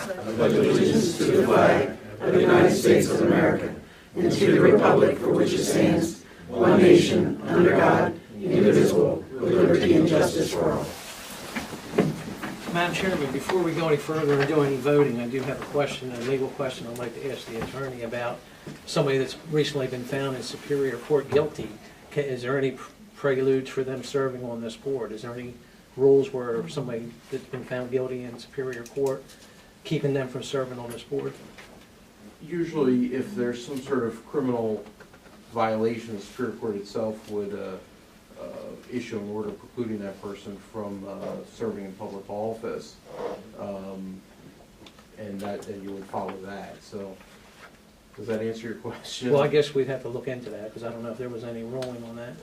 pledge allegiance to the flag of the United States of America and to the republic for which it stands, one nation, under God, indivisible, with liberty and justice for all. Madam Chairman, before we go any further and do any voting, I do have a question, a legal question I'd like to ask the attorney about somebody that's recently been found in Superior Court guilty. Is there any preludes for them serving on this board? Is there any rules where somebody that's been found guilty in Superior Court, keeping them from serving on this board? Usually, if there's some sort of criminal violation, the Superior Court itself would issue an order precluding that person from serving in public office, and then you would follow that. So, does that answer your question? Well, I guess we'd have to look into that, because I don't know if there was any ruling on that,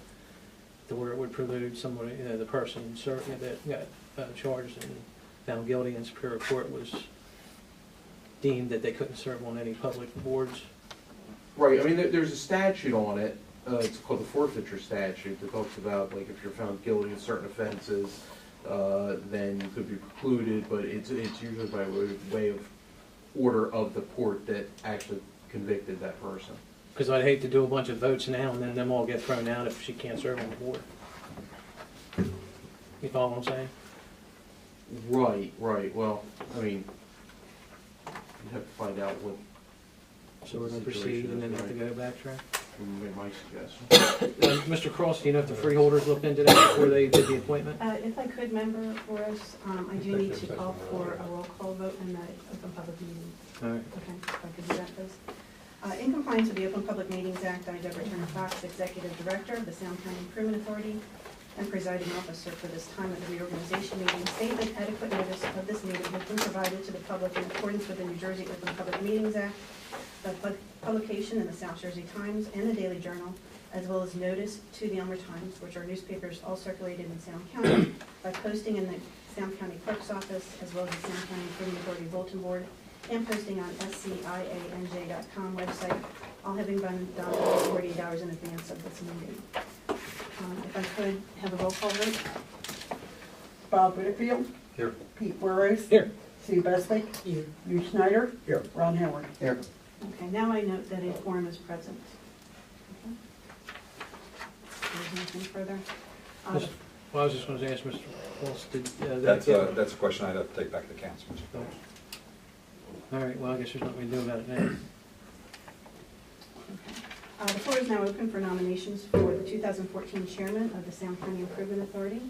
to where it would prelude somebody, the person serving that got charged and found guilty in Superior Court was deemed that they couldn't serve on any public boards. Right. I mean, there's a statute on it. It's called the forfeiture statute that talks about, like, if you're found guilty of certain offenses, then you could be precluded, but it's usually by way of order of the court that actually convicted that person. Because I'd hate to do a bunch of votes now and then them all get thrown out if she can't serve on the board. You follow what I'm saying? Right. Well, I mean, you'd have to find out what. So we're going to proceed and then have to go backtrack? My suggestion. Mr. Cross, do you know if the freeholders looked into that before they did the appointment? If I could, member Forrest, I do need to call for a roll call vote in the open public meeting. All right. Okay, if I could do that, please. In compliance with the Open Public Meetings Act, I, Deborah Turner Fox, Executive Director of the Sound County Improvement Authority and presiding officer for this time of the reorganization meeting, state that adequate notice of this meeting has been provided to the public in accordance with the New Jersey Open Public Meetings Act, the publication in the South Jersey Times and the Daily Journal, as well as notice to the Elmer Times, which are newspapers all circulated in Sound County, by posting in the Sound County Clerk's Office, as well as the Sound County Improvement Authority Bulletin Board, and posting on SCIANJ.com website, all having been done 48 hours in advance of this meeting. If I could have a roll call vote. Bob Whitfield. Here. Pete Burrows. Here. Sue Beswick. Here. Hugh Schneider. Here. Ron Howard. Here. Okay, now I note that a quorum is present. Okay. There's nothing further. Well, I was just going to ask Mr. Cross, That's a question I'd have to take back to council. All right, well, I guess there's nothing we can do about it now. The floor is now open for nominations for the 2014 chairman of the Sound County Improvement Authority.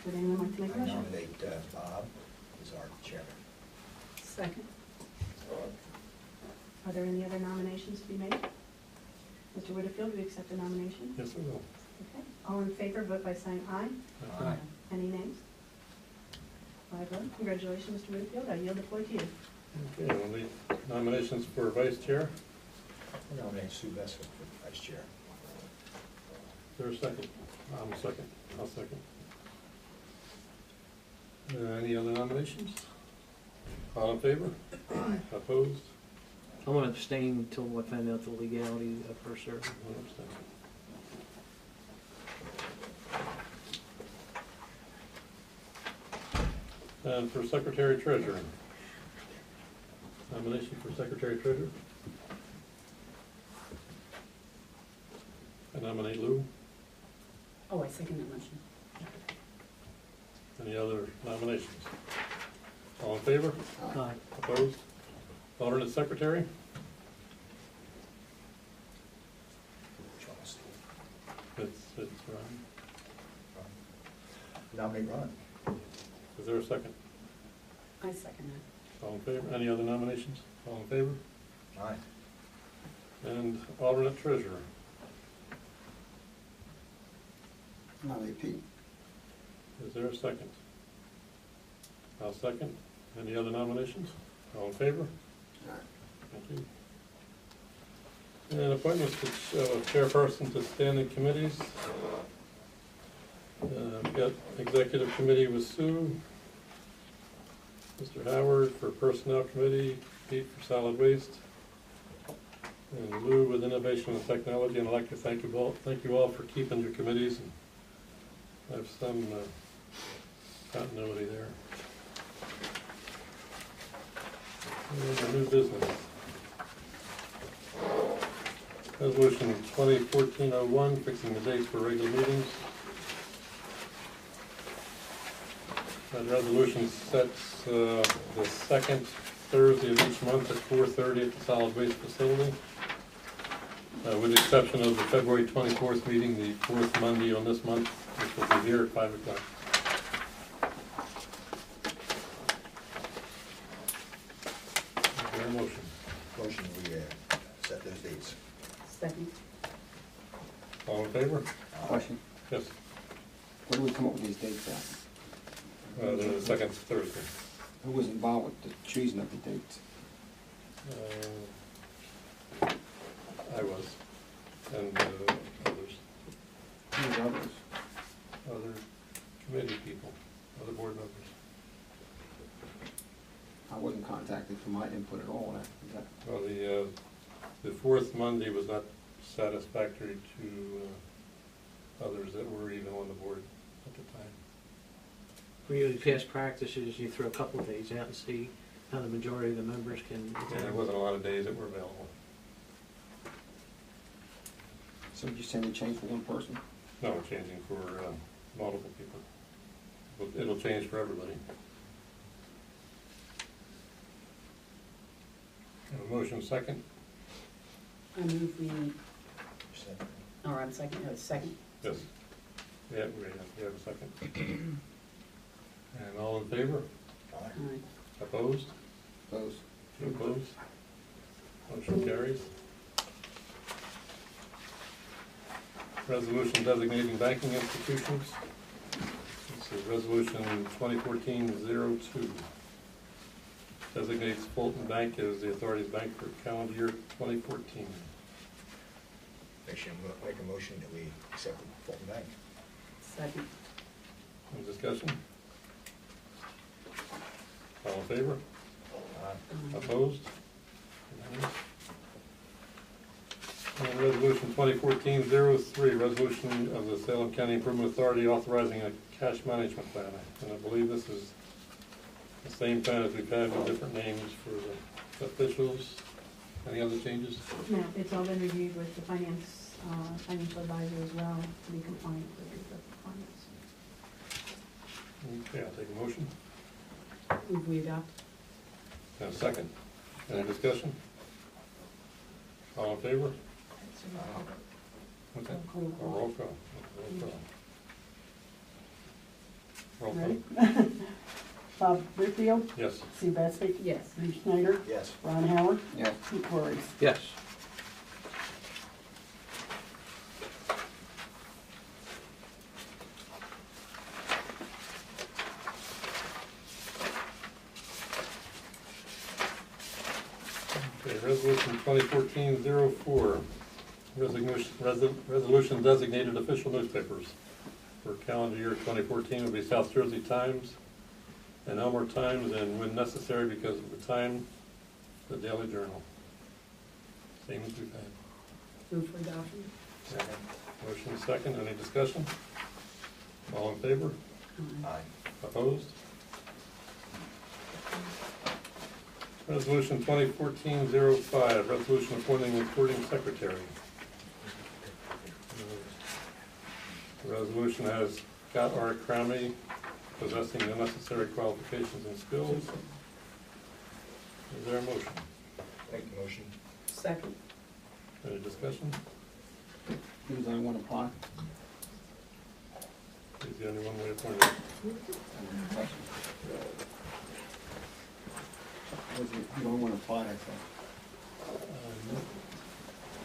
Would anyone like to make a I motion? nominate Bob as our chairman. Second. Are there any other nominations to be made? Mr. Whitfield, do you accept the nomination? Yes, I will. Okay. All in favor, vote by saying aye. Aye. Any nays? 5 vote. Congratulations, Mr. Whitfield. I yield the floor to you. Okay, we'll need nominations for vice chair. I nominate Sue Beswick for vice chair. Is there a second? I'm a second. I'll second. Any other nominations? All in favor? Aye. Opposed? I'm going to abstain until I find out the legality of her service. One abstention. And for secretary treasurer. Nomination for secretary treasurer. I nominate Lou. Oh, I second that motion. Any other nominations? All in favor? Aye. Opposed? Alternate secretary? Charles. It's Ron. Nominate Ron. Is there a second? I second that. All in favor? Any other nominations? All in favor? Aye. And alternate treasurer? Nominate Pete. Is there a second? I'll second. Any other nominations? All in favor? Aye. Thank you. And appointments to chairperson to standing committees. We've got executive committee with Sue, Mr. Howard for personnel committee, Pete for solid waste, and Lou with innovation and technology. And I'd like to thank you all for keeping your committees and have some continuity there. And the new business. Resolution 2014-01, fixing the dates for regular meetings. That resolution sets the second Thursday of each month at 4:30 at the solid waste facility. With the exception of the February 24th meeting, the fourth Monday on this month, which will be here at 5 o'clock. Is there a motion? Motion, we set those dates. Second. All in favor? Question, Yes. where do we come up with these dates at? The second Thursday. Who was involved with the choosing of the dates? I was, and others, Who was others? other committee people, other board members. I wasn't contacted for my input at all. Is that, Well, the fourth Monday was not satisfactory to others that were even on the board at the time. For you, past practices, you throw a couple of days out and see how the majority of the members can. And there wasn't a lot of days that were available. so you're saying they changed for one person? No, we're changing for multiple people. It'll change for everybody. Have a motion second? I move we, Second. or I'm second, no, second. Yes. Yeah, we have a second. And all in favor? Aye. Aye. Opposed? Opposed? Two opposed? Motion carries. Resolution designating banking institutions. This is resolution 2014-02. Designates Fulton Bank as the authority's bank for calendar year 2014. Actually, I'm going to make a motion that we accept the Fulton Bank. Second. Any discussion? All in favor? Aye. Opposed? Unanimous. And resolution 2014-03, resolution of the Salem County Improvement Authority authorizing a cash management plan. And I believe this is the same plan as we've had with different names for the officials. Any other changes? No, it's all been reviewed with the financial advisor as well to be compliant with the requirements. Okay, I'll take a motion. Move we adopt. And a second. Any discussion? All in favor? Okay. Roll call. Roll call. Roll call. Ready? Bob Whitfield, Yes. Sue Bessie, Yes. Lee Schneider, Yes. Ron Howard, Yes. Pete Corey. Yes. Okay, resolution 2014-04. Resolution designated official newspapers for calendar year 2014 will be South Jersey Times and Elmore Times, and when necessary because of the time, the Daily Journal. Same as we've had. Move for adoption. Second. Motion second, any discussion? All in favor? Aye. Aye. Opposed? Resolution 2014-05, resolution appointing recording secretary. The resolution has Scott R. Crowley possessing the necessary qualifications and skills. Is there a motion? Make the motion. Second. Any discussion? He was the only one apply? He's the only one we appointed. Was he the only one applied, I thought?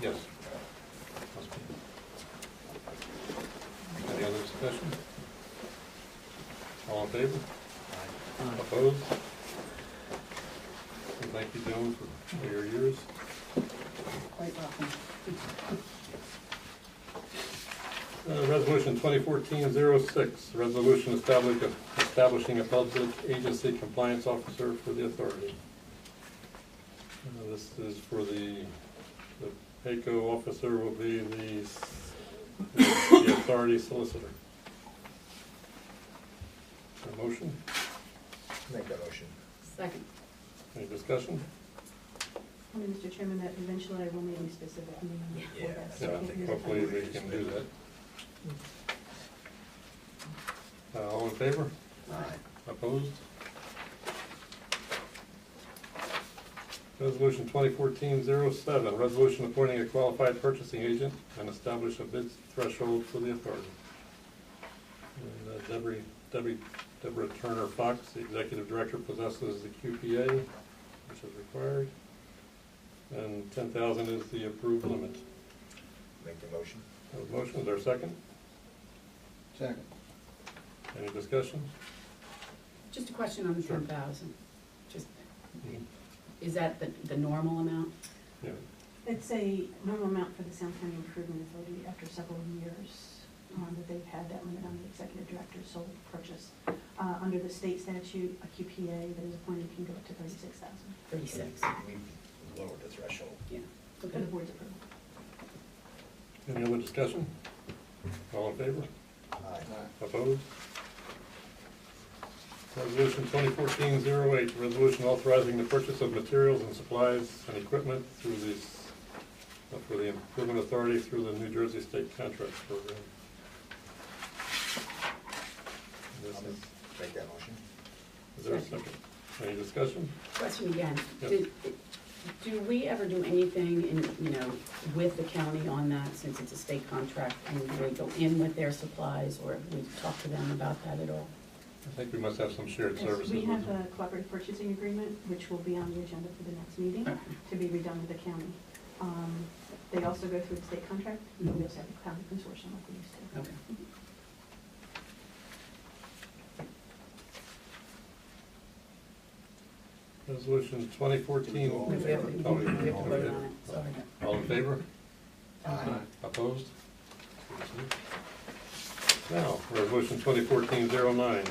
Yes. Must be. Any other discussion? All in favor? Aye. Opposed? And thank you, Joan, for your years. Quite welcome. Resolution 2014-06, resolution establishing a public agency compliance officer for the authority. This is for the PACO officer will be the authority solicitor. A motion? Make that motion. Second. Any discussion? I mean, Mr. Chairman, that eventually I will name a specific name for Yeah, that. so Yeah, I can't use hopefully it. we can do that. All in favor? Aye. Opposed? Resolution 2014-07, resolution appointing a qualified purchasing agent and establish a bid threshold for the authority. And Deborah Turner Fox, the executive director, possesses the QPA, which is required, and 10,000 is the approved limit. Make the motion. Have a motion, is there a second? Second. Any discussion? Just a question on the Sure. 10,000. Just, is that the normal amount? Yeah. It's a normal amount for the Sound County Improvement Authority after several years that they've had that limit on the executive director's sole purchase. Under the state statute, a QPA that is appointed can go up to 36,000 36. We've lowered the threshold. Yeah. for Okay. the board's approval. Any other discussion? All in favor? Aye. Opposed? Resolution 2014-08, resolution authorizing the purchase of materials and supplies and equipment through for the Improvement Authority through the New Jersey State Contracts Program. This I'll is, make that motion. is there a second? Any discussion? Question again. Yep. Do we ever do anything with the county on that, since it's a state contract, and do they go in with their supplies, or have we talked to them about that at all? I think we must have some shared Yes, services. we have a cooperative purchasing agreement, which will be on the agenda for the next meeting Okay. to be redone with the county. They also go through the state contract, and we also have a county consortium like we used to. Okay. Resolution 2014. All We in have favor? to Oh, we vote did. on it, sorry. All in favor? Aye. Opposed? Now, resolution 2014-09,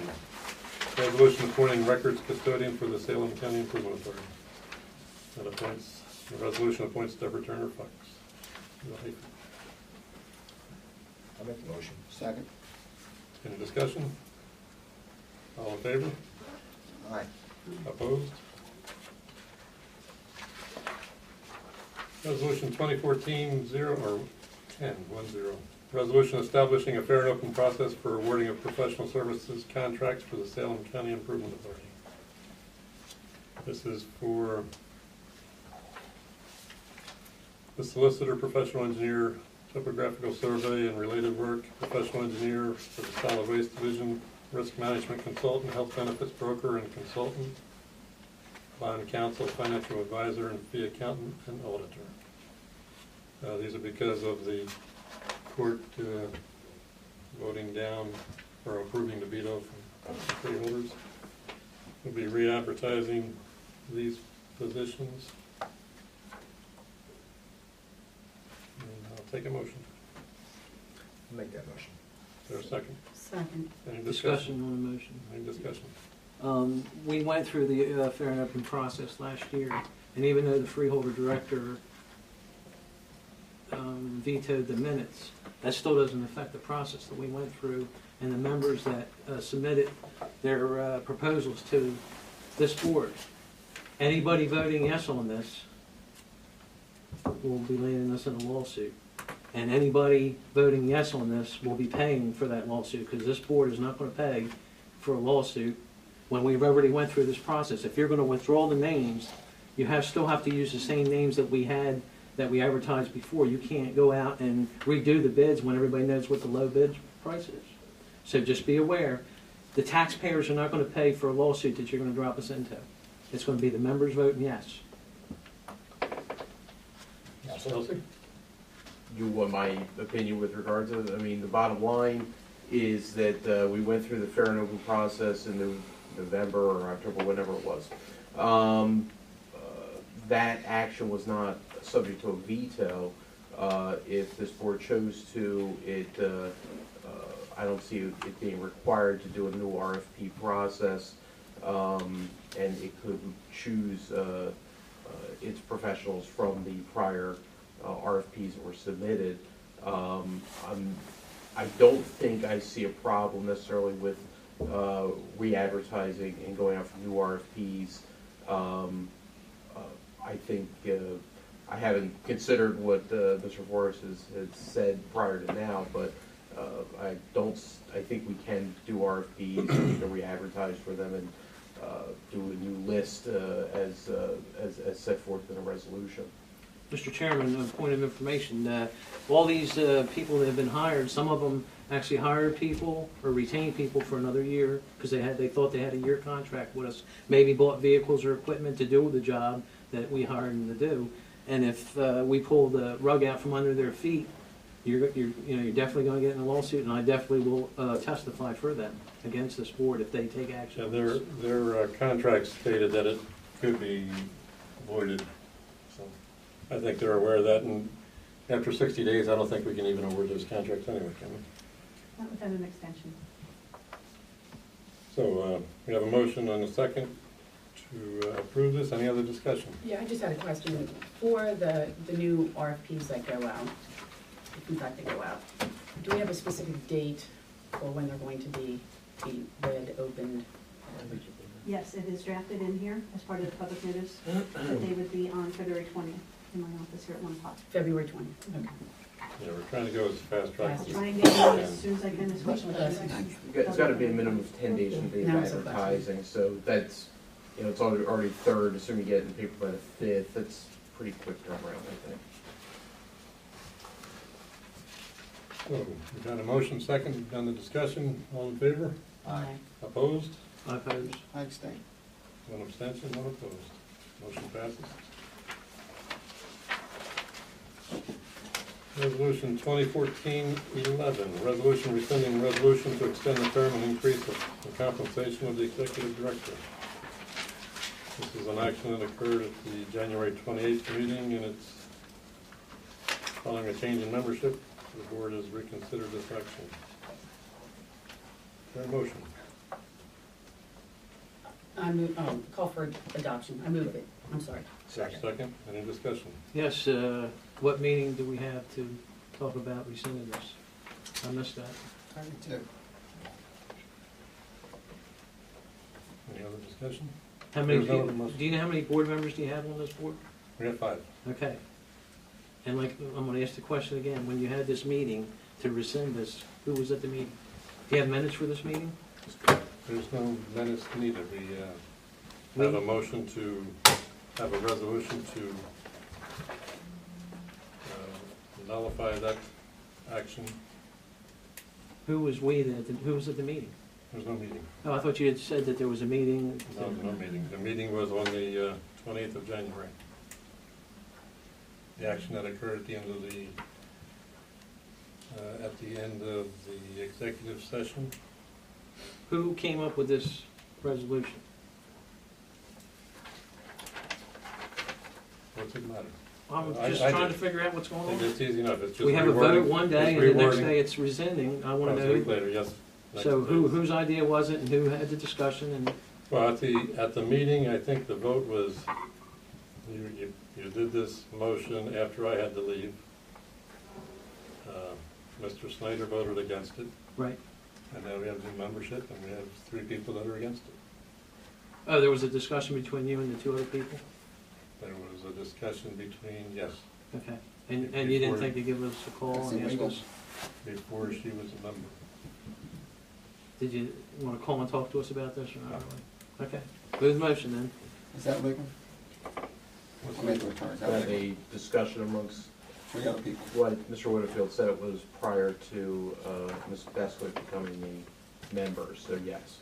resolution appointing records custodian for the Salem County Improvement Authority. The resolution appoints Deborah Turner Fox. I'll make the motion. Second. Any discussion? All in favor? Aye. Opposed? Resolution 2014-10, resolution establishing a fair and open process for awarding of professional services contracts for the Salem County Improvement Authority. This is for the solicitor, professional engineer, topographical survey and related work, professional engineer for the solid waste division, risk management consultant, health benefits broker and consultant, bond counsel, financial advisor, and fee accountant and auditor. These are because of the court voting down or approving the veto from freeholders. We'll be re-advertising these positions. And I'll take a motion. I'll make that motion. Is there a second? Second. Any Discussion on the motion. Any discussion? We went through the fair and open process last year, and even though the freeholder director vetoed the minutes, that still doesn't affect the process that we went through, and the members that submitted their proposals to this board. Anybody voting yes on this will be landing us in a lawsuit. And anybody voting yes on this will be paying for that lawsuit, because this board is not going to pay for a lawsuit when we've already went through this process. If you're going to withdraw the names, you still have to use the same names that we had, that we advertised before. You can't go out and redo the bids when everybody knows what the low bid price is. So just be aware, the taxpayers are not going to pay for a lawsuit that you're going to drop us into. It's going to be the members voting yes. Chelsea? You want my opinion with regards to it? I mean, the bottom line is that we went through the fair and open process in November or October, whenever it was. That action was not subject to a veto. If this board chose to, I don't see it being required to do a new RFP process, and it could choose its professionals from the prior RFPs that were submitted. I don't think I see a problem necessarily with re-advertising and going out for new RFPs. I think, I haven't considered what Mr. Forrest has said prior to now, but I think we can do RFPs, we can re-advertise for them and do a new list as set forth in a resolution. Mr. Chairman, a point of information, all these people that have been hired, some of them actually hired people or retained people for another year because they thought they had a year contract with us, maybe bought vehicles or equipment to do the job that we hired them to do. And if we pull the rug out from under their feet, you're definitely going to get in a lawsuit, and I definitely will testify for them against this board if they take action. Yeah, their contract stated that it could be voided, so I think they're aware of that, and after 60 days, I don't think we can even award those contracts anyway, can we? Not without an extension. So we have a motion and a second to approve this. Any other discussion? Yeah, I just had a question. For the new RFPs that go out, if in fact they go out, do we have a specific date for when they're going to be read, opened? Yes, it is drafted in here as part of the public notice that they would be on February 20th in my office here at 1 o'clock. February 20th, okay. Yeah, we're trying to go as fast track as Try and get it out as soon as I can this week. It's got to be a minimum of 10 days from date of Now it's a question. advertising, so that's, it's already 3rd, assuming you get it in the paper by the 5th, that's pretty quick turnaround, I think. So we've got a motion second, we've done the discussion. All in favor? Aye. Opposed? I oppose. I abstain. One abstention, one opposed. Motion passes. Resolution 2014-11, resolution rescinding resolution to extend the term and increase the compensation of the executive director. This is an action that occurred at the January 28th meeting, and it's following a change in membership. The board has reconsidered this action. Is there a motion? I move, call for adoption. I move it. I'm sorry. Second. Any discussion? Yes, what meeting do we have to talk about rescinding this? I missed that. 32. Any other discussion? How many There's no people, motion. do you know how many board members do you have on this board? We have 5. Okay. And like, I'm gonna ask the question again, when you had this meeting to rescind this, who was at the meeting? Do you have minutes for this meeting? There's no minutes needed. We have a motion to have a resolution to nullify that action. Who was we who was at the meeting? There's no meeting. Oh, I thought you had said that there was a meeting. No meeting. The meeting was on the 20th of January. The action that occurred at the end of the executive session. Who came up with this resolution? What's it matter? I'm I just did. trying to figure out what's going on. It's easy enough. It's just We have a vote rewording. one day, It's and the next rewording. day it's rescinding. I want Oh, to it's a week know. later, yes. So Next day. whose idea was it, and who had the discussion? And Well, at the meeting, I think the vote was, you did this motion after I had to leave. Mr. Snyder voted against it, right. and now we have new membership, and we have 3 people that are against it. Oh, there was a discussion between you and the 2 other people. There was a discussion between, yes, Okay. And you didn't Before- think to give us a call That's and ask illegal. us? before she was a member. Did you want to call and talk to us about this or not? really? Okay. Move the motion then. Is that legal? What's I'll make the- the return. Is Had that legal? a discussion amongst 3 other people. what Mr. Whitfield said it was prior to Ms. Bestwick becoming a member, so yes.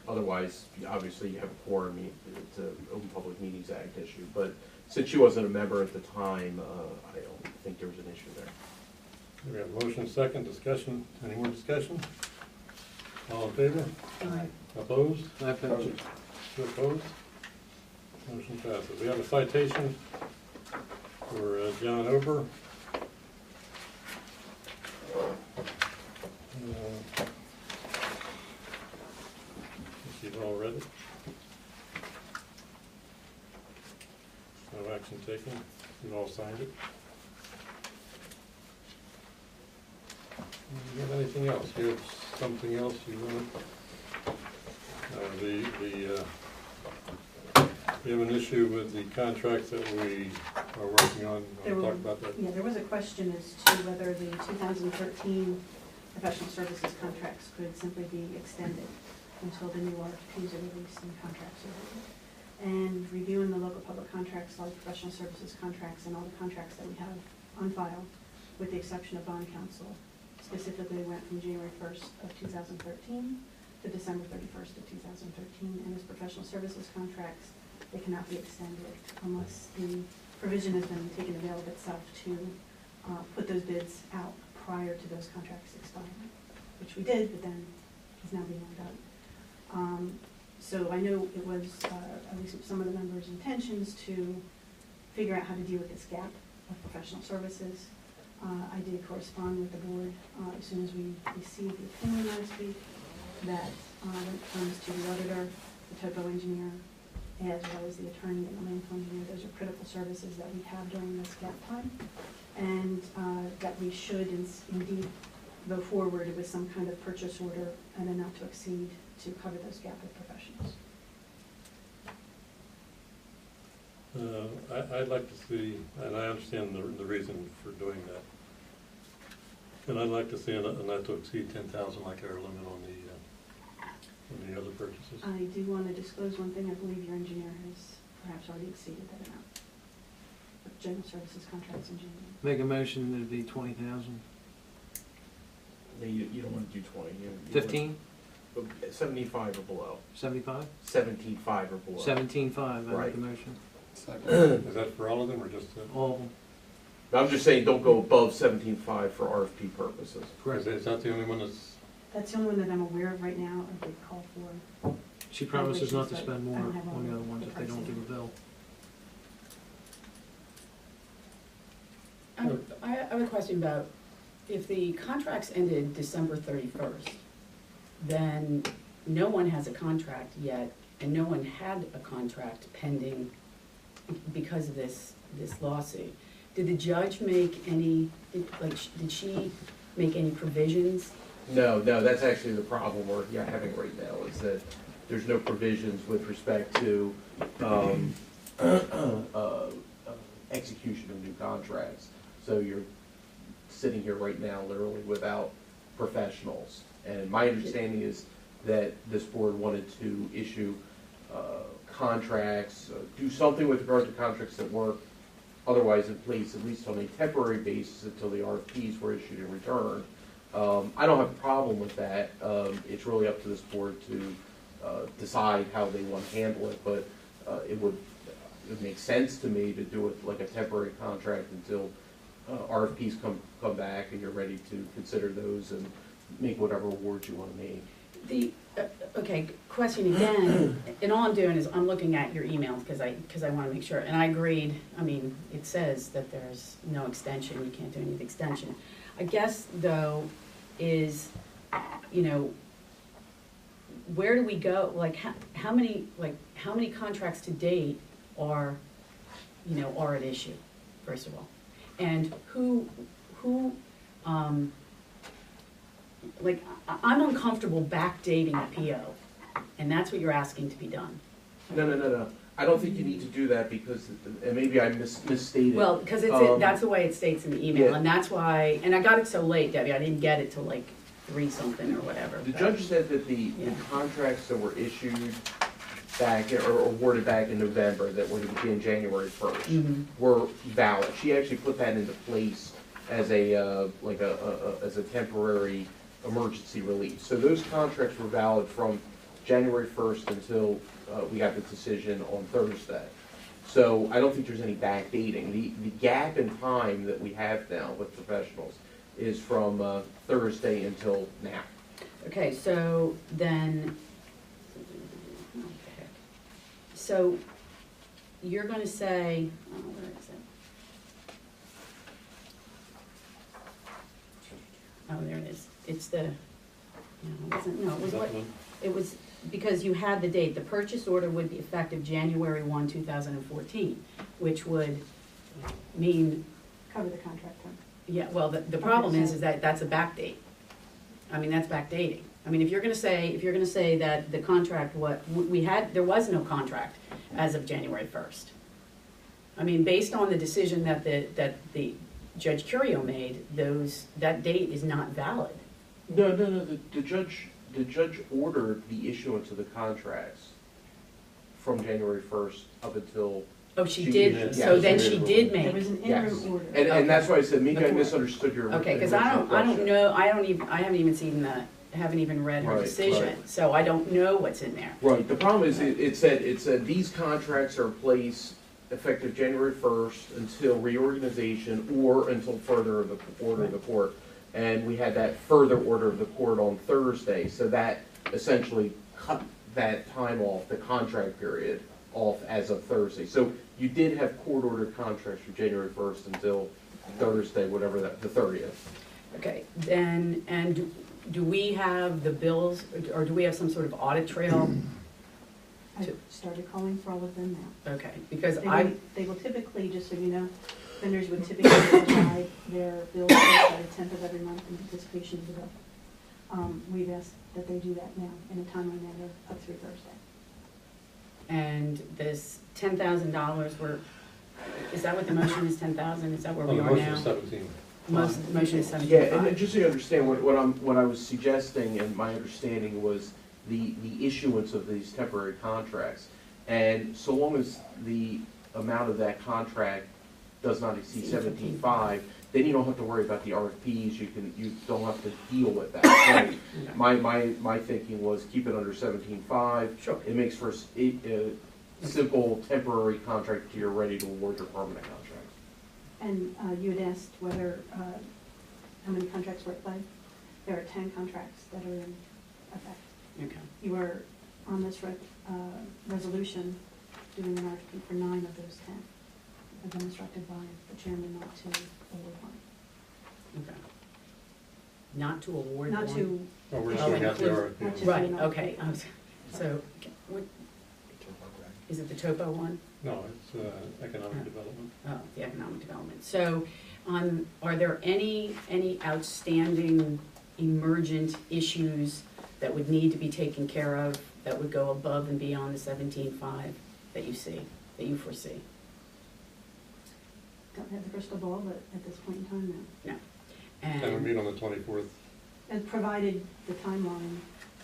Otherwise, obviously, you have a quorum, it's an Open Public Meetings Act issue, but since she wasn't a member at the time, I don't think there was an issue there. We have motion second, discussion. Any more discussion? All in favor? Aye. Opposed? I oppose. Two opposed? Motion passes. We have a citation for John Ober. You've all read it. No action taken. You've all signed it. Do you have anything else? You have something else you want? You have an issue with the contracts that we are working on, There we'll talk were- about that. Yeah, there was a question as to whether the 2013 professional services contracts could simply be extended until the new RFPs are released and contracts are written. And reviewing the local public contracts, all the professional services contracts and all the contracts that we have on file, with the exception of bond counsel, specifically went from January 1st of 2013 to December 31st of 2013. And as professional services contracts, they cannot be extended unless the provision has been taken avail of itself to put those bids out prior to those contracts expiring, which we did, but then is now being undone. So I know it was at least some of the members' intentions to figure out how to deal with this gap of professional services. I did correspond with the board as soon as we received the opinion last week that when it comes to the auditor, the topo engineer, as well as the attorney and the landfill engineer, those are critical services that we have during this gap time. And that we should indeed go forward with some kind of purchase order and then not to exceed to cover those gap of professionals. I'd like to see, and I understand the reason for doing that. And I'd like to see a not to exceed 10,000 like our limit on the other purchases. I do want to disclose one thing. I believe your engineer has perhaps already exceeded that amount. Of general services contracts in January. Make a motion that it be 20,000. Yeah, you don't want to do 20. You 15, want 75 or below. 75? 17.5 or below. 17.5, I make Right. the motion. Second. Is that for all of them or just? All of them. I'm just saying, don't go above 17.5 for RFP purposes. Is that the only one that's? That's the only one that I'm aware of right now. I did call for. She promises not to spend more I don't have all on the other the ones if they don't do pricing. a bill. I have a question about, if the contracts ended December 31st, then no one has a contract yet, and no one had a contract pending because of this lawsuit. Did the judge make any, did she make any provisions? No, that's actually the problem we're having right now, is that there's no provisions with respect to execution of new contracts. So you're sitting here right now literally without professionals. And my understanding is that this board wanted to issue contracts, do something with regard to contracts that weren't otherwise in place, at least on a temporary basis until the RFPs were issued and returned. I don't have a problem with that. It's really up to this board to decide how they want to handle it, but it would make sense to me to do it like a temporary contract until RFPs come back and you're ready to consider those and make whatever awards you want to make. Okay, question again, and all I'm doing is I'm looking at your emails because I want to make sure, and I agreed, I mean, it says that there's no extension, you can't do any extension. I guess, though, is, where do we go, like, how many contracts to date are at issue, first of all? And I'm uncomfortable backdating a PO, and that's what you're asking to be done. No. I don't think you need to do that because, and maybe I misstated. Well, because that's the way it states in the email, Yeah. and that's why, and I got it so late, Debbie, I didn't get it till like 3 something or whatever. The judge said that the contracts that were issued back, or awarded back in November, that would begin January 1st, were valid. She actually put that into place as a temporary emergency relief. So those contracts were valid from January 1st until we got the decision on Thursday. So I don't think there's any backdating. The gap in time that we have now with professionals is from Thursday until now. Okay, so then, so you're gonna say, where is it? Oh, there it is. It's the, it was, because you had the date, the purchase order would be effective January 1, 2014, which would mean, Cover the contract term. yeah, well, the problem is that that's a back date. I mean, that's backdating. I mean, if you're gonna say that the contract, there was no contract as of January 1st. I mean, based on the decision that the Judge Curio made, that date is not valid. No, the judge ordered the issuance of the contracts from January 1st up until. Oh, she did, Yes. so then she did There make, was an Yes. interim order. And that's why I said, maybe I Okay. misunderstood your. okay, because I don't know, I haven't even seen I haven't even read her Right, decision, right. so I don't know what's in there. Right, the problem is, it said these contracts are in place effective January 1st until reorganization or until further of the order of the court. And we had that further order of the court on Thursday, so that essentially cut that time off, the contract period off as of Thursday. So you did have court-ordered contracts from January 1st until Thursday, whatever that, the 30th. Okay, then, and do we have the bills, or do we have some sort of audit trail? I started calling for all of them now. Okay, because They will typically, just so you know, vendors would typically provide their bills by the 10th of every month in anticipation of the bill. We've asked that they do that now in a timely manner up through Thursday. and this $10,000, is that what the motion is, 10,000, is that where we the are motion now? is 17. Motion is Yeah, and 75. just so you understand, what I was suggesting, and my understanding was the issuance of these temporary contracts. And so long as the amount of that contract does not exceed 17.5, then you don't have to worry about the RFPs, you don't have to deal with that. Right? My thinking was keep it under 17.5. Sure. It makes for a simple temporary contract until you're ready to award your permanent contract. And you had asked whether, how many contracts were at play? There are 10 contracts that are in effect. Okay. You are on this resolution doing an RFP for 9 of those 10. I've been instructed by the chairman not to award one. Okay. Not to award Not one? to. Oh, we're just Oh, looking at the include- not RFP. to- Right, okay, so, what, is it the topo one? No, it's economic development. Oh, the economic development. So, are there any outstanding emergent issues that would need to be taken care of, that would go above and beyond the 17.5 that you see, that you foresee? Don't have the crystal ball, but at this point in time, no. No. And we And, meet on the 24th. And provided the timeline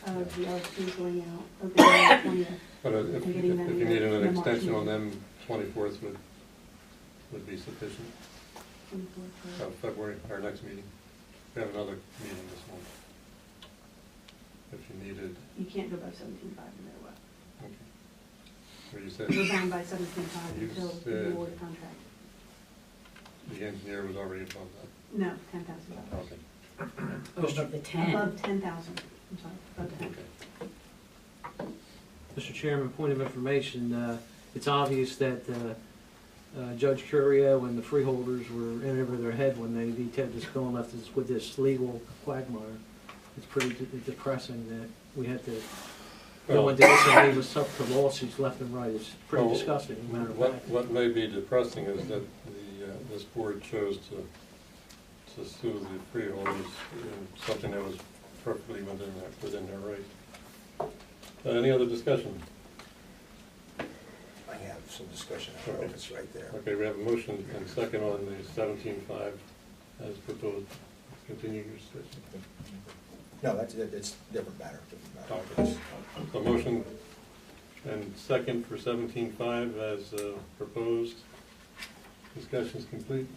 of the RFPs going out, opening on the 20th. But if And you getting them needed in an the March extension on meeting. them, 24th would be sufficient. 24th. February, our next meeting. We have another meeting this month. If you needed, You can't go above 17.5 no matter what. okay. What you said, We're bound by 17.5 You until said- you award a contract. the engineer was already above that. No, $10,000. Okay, oh, above the 10. Above 10,000, I'm sorry, above 10. okay. Mr. Chairman, point of information, it's obvious that Judge Curio and the freeholders were in over their head when they vetoed this bill and left us with this legal quagmire. It's pretty depressing that we had to go Well, into this and leave us up to lawsuits left and right. It's pretty Well, disgusting, as a matter of What fact. may be depressing is that this board chose to sue the freeholders in something that was perfectly within their right. Any other discussion? I have some discussion, I don't know if it's right there. Okay, we have a motion and second on the 17.5 as proposed. Continue your discussion. No, it's different matter. Okay. The motion and second for 17.5 as proposed. Discussion is complete.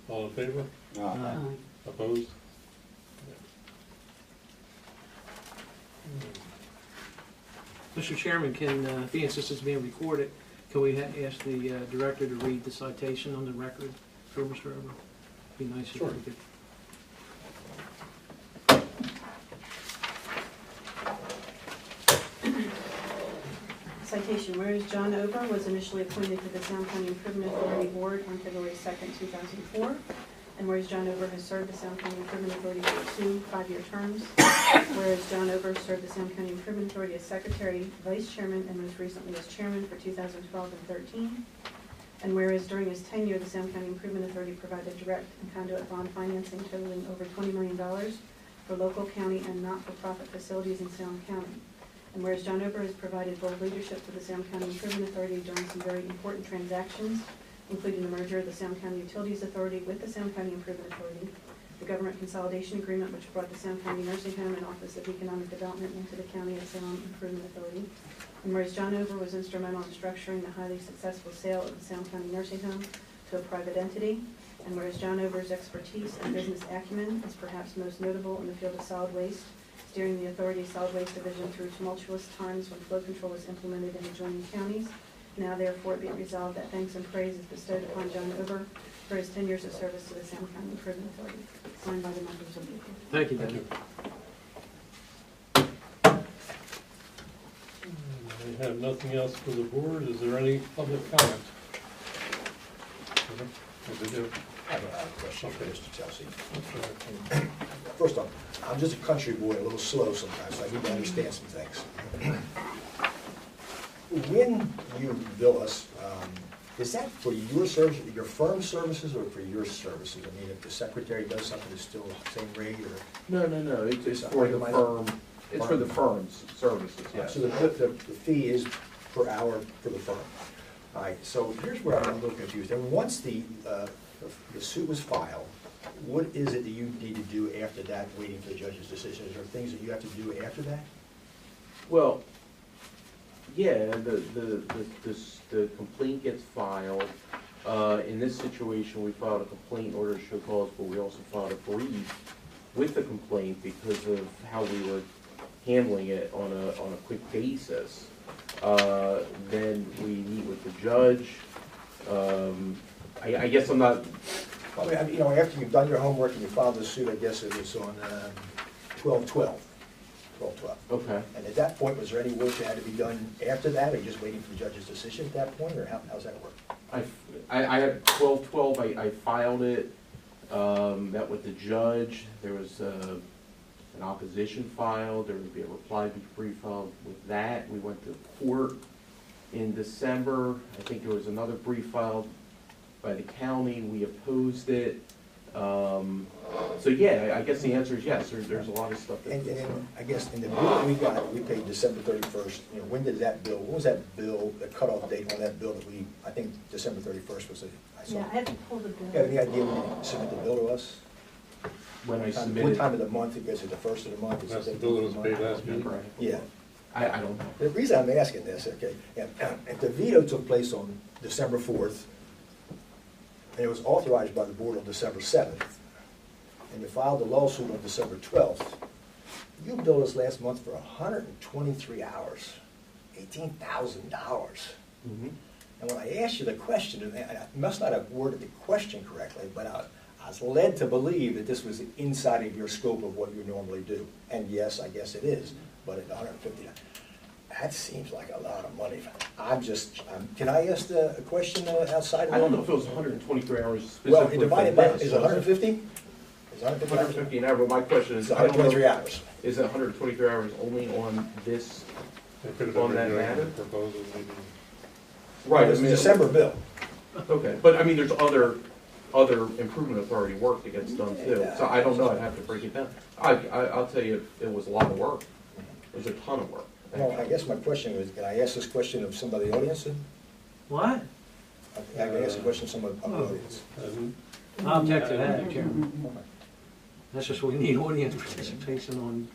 All in favor? Aye. Opposed? Mr. Chairman, being since this is being recorded, can we ask the director to read the citation on the record for Mr. Ober? Be nice if we Sure. could. Citation, whereas John Ober was initially appointed to the Sound County Improvement Authority Board on February 2nd, 2004, and whereas John Ober has served the Sound County Improvement Authority for 2 5-year terms, whereas John Ober served the Sound County Improvement Authority as Secretary, Vice Chairman, and most recently as Chairman for 2012 and 13, and whereas during his tenure, the Sound County Improvement Authority provided direct and conduit bond financing totaling over $20 million for local, county, and not-for-profit facilities in Salem County. And whereas John Ober has provided bold leadership to the Salem County Improvement Authority during some very important transactions, including the merger of the Salem County Utilities Authority with the Salem County Improvement Authority, the government consolidation agreement which brought the Salem County Nursing Home and Office of Economic Development into the County of Salem Improvement Authority. And whereas John Ober was instrumental in structuring the highly successful sale of the Salem County Nursing Home to a private entity, and whereas John Ober's expertise and business acumen is perhaps most notable in the field of solid waste, steering the authority's solid waste division through tumultuous times when flow control was implemented in adjoining counties. Now therefore be it resolved that thanks and praise is bestowed upon John Ober for his 10 years of service to the Salem County Improvement Authority. Signed by the members of the board. Thank you, Debbie. We have nothing else for the board. Is there any public comment? I have a question for Okay. Mr. Chelsea. Okay. First off, I'm just a country boy, a little slow sometimes, so I need to understand some things. When you bill us, is that for your service, your firm's services, or for your services? I mean, if the secretary does something, it's still the same rate, or? No, it's for the firm, it's for the firm's services, yes. So the fee is per hour for the firm. All right, so here's where I'm a little confused. And once the suit was filed, what is it that you need to do after that, waiting for the judge's decision? Is there things that you have to do after that? Well, yeah, the complaint gets filed. In this situation, we filed a complaint in order to show cause, but we also filed a brief with the complaint because of how we were handling it on a quick basis. Then we meet with the judge. I guess I'm not. I mean, you know, after you've done your homework and you filed the suit, I guess it was on 12/12. Okay. And at that point, was there any work that had to be done after that, or you just waiting for the judge's decision at that point, or how's that work? I had 12/12. I filed it. Met with the judge. There was an opposition filed. There would be a reply brief filed with that. We went to court in December. I think there was another brief filed by the county. We opposed it. So yeah, I guess the answer is yes. There's a lot of stuff. And I guess in the bill that we got, we paid December 31st. You know, when did that bill? What was that bill? The cutoff date on that bill that we? I think December 31st was it. Yeah, I have to pull the bill. You have any idea when you submit the bill to us? When I What submitted. time of the month? Is it the first of the month? Is That's it the bill that was paid last week. Yeah. I don't know. The reason I'm asking this, okay, and the veto took place on December 4th, and it was authorized by the board on December 7th, and you filed the lawsuit on December 12th. You billed us last month for 123 hours, $18,000. Mm-hmm. And when I asked you the question, and I must not have worded the question correctly, but I was led to believe that this was inside of your scope of what you normally do. And yes, I guess it is, but at 150, that seems like a lot of money. Can I ask a question outside of? I don't know if it was 123 hours Well, specifically. divided by, is it 150? Is it 150 an hour, but my question is, It's I don't know, 123 hours. is it 123 hours only on this? It could have On been that reviewing matter? the proposal, maybe. Right, It's a December bill. Okay, but I mean, there's other improvement authority work that gets done too, so I don't know, I'd have to break it down. I'll tell you, it was a lot of work. It was a ton of work. Well, I guess my question was, can I ask this question of somebody in the audience? What? I can ask a question of somebody in the audience. I'll object to that, Chairman. That's just what we need, audience participation on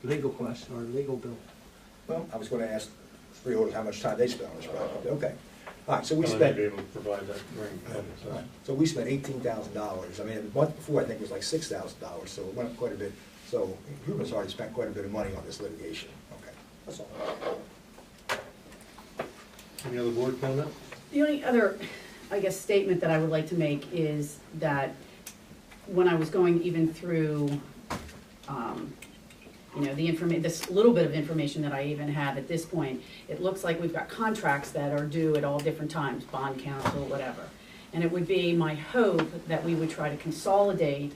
legal question or legal bill. Well, I was going to ask three orders how much time they spent on this project. Okay. All right, so we Well, spent. they'd be able to provide that during public All right, session. so we spent $18,000. I mean, the month before, I think it was like $6,000, so it went up quite a bit. So Hubert's already spent quite a bit of money on this litigation. Okay, that's all. Any other board comment? The only other, I guess, statement that I would like to make is that when I was going even through, this little bit of information that I even have at this point, it looks like we've got contracts that are due at all different times, bond counsel, whatever. And it would be my hope that we would try to consolidate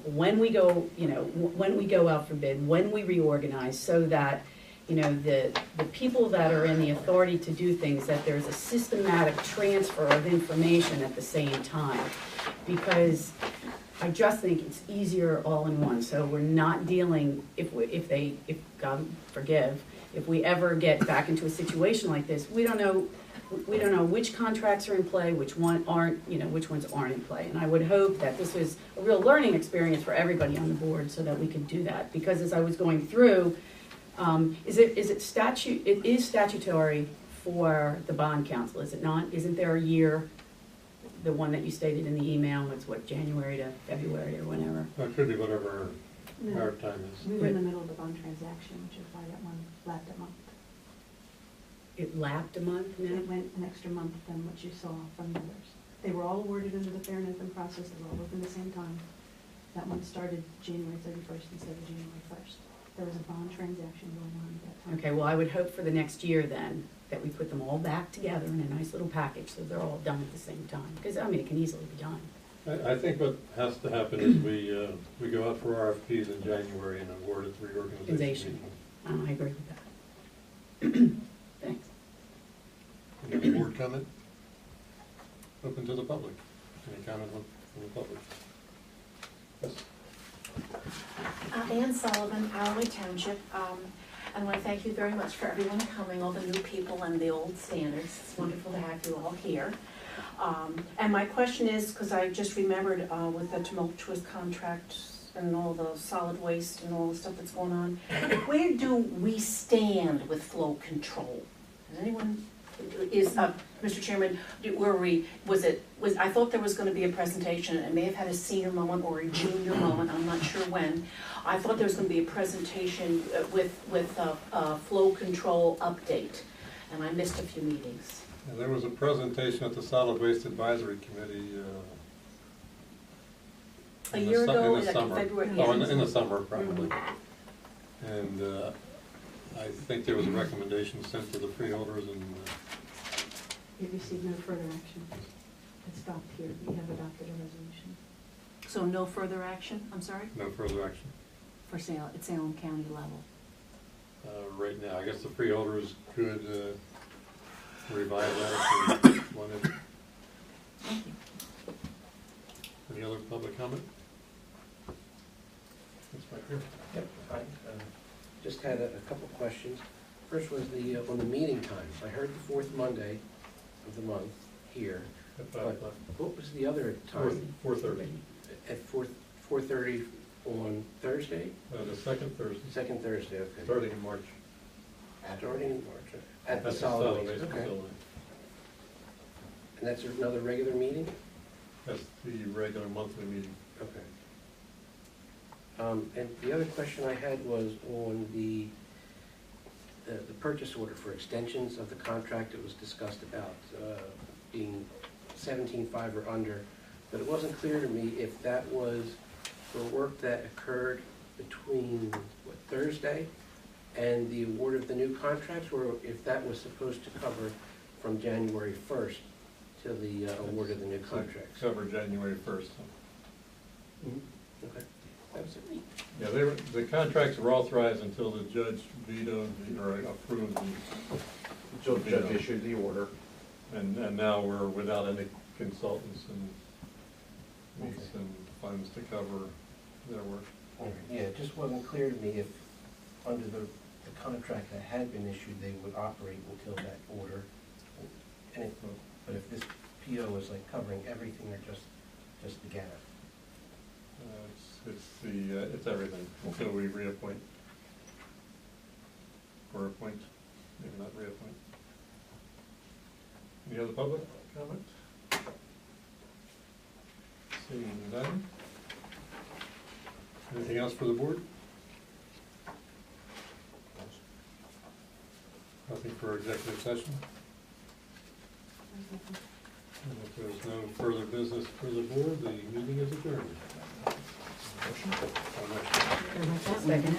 when we go, when we go out for bid, when we reorganize, so that the people that are in the authority to do things, that there's a systematic transfer of information at the same time. Because I just think it's easier all in one, so we're not dealing, if God forgive, if we ever get back into a situation like this, we don't know which contracts are in play, which ones aren't in play. And I would hope that this was a real learning experience for everybody on the board so that we could do that. Because as I was going through, it is statutory for the bond council, is it not? Isn't there a year, the one that you stated in the email, it's what, January to February or whenever? It could be whatever No. our time is. We were in the middle of the bond transaction, which is why that one lapped a month. It lapped a month now? It went an extra month than what you saw from the others. They were all awarded under the fair and open process, they were all within the same time. That one started January 31st instead of January 1st. There was a bond transaction going on at that time. Okay, well, I would hope for the next year then, that we put them all back together in a nice little package, so they're all done at the same time. Because, I mean, it can easily be done. I think what has to happen is we go out for RFPs in January and award it to reorganization. I agree with that. Thanks. Any other board comment? Open to the public. Any comment from the public? Yes. Ann Sullivan, Alloway Township. I want to thank you very much for everyone coming, all the new people and the old standards. It's wonderful to have you all here. And my question is, because I just remembered with the tumultuous contracts and all the solid waste and all the stuff that's going on, where do we stand with flow control? Does anyone, Mr. Chairman, I thought there was going to be a presentation, it may have had a senior moment or a junior moment, I'm not sure when. I thought there was going to be a presentation with flow control update, and I missed a few meetings. Yeah, there was a presentation at the Solid Waste Advisory Committee A year ago, in the like summer. February. Oh, in the summer, probably. And I think there was a recommendation sent to the freeholders, and It received no further action. It stopped here. We have adopted a resolution So no further action, I'm sorry, no further action for Salem County level. right now. I guess the freeholders could revive that if they wanted. Thank you. Any other public comment? That's right here. Yep, I just had a couple questions. First was on the meeting times. I heard the fourth Monday of the month here, At but 5 o'clock. what was the other time? 4:30. At 4:30 on Thursday? The second Thursday, Second Thursday, okay. starting in March. Starting in March, at the That's solid waste, waste okay. facility. And that's another regular meeting? That's the regular monthly meeting. Okay. And the other question I had was on the purchase order for extensions of the contract. It was discussed about being 17.5 or under, but it wasn't clear to me if that was for work that occurred between, Thursday and the award of the new contracts, or if that was supposed to cover from January 1st till the award of the new contracts. Cover January 1st. Okay, that was it. Yeah, the contracts were authorized until the judge vetoed or approved them. So the judge issued the order. And now we're without any consultants and need some funds to cover their work. Yeah, it just wasn't clear to me if, under the contract that had been issued, they would operate until that order. But if this PO is like covering everything or just the gap? It's everything until we reappoint. Or appoint, maybe not reappoint. Any other public comment? Seeing none. Anything else for the board? Nothing for executive session? And if there's no further business for the board, the meeting is adjourned. Motion? Second.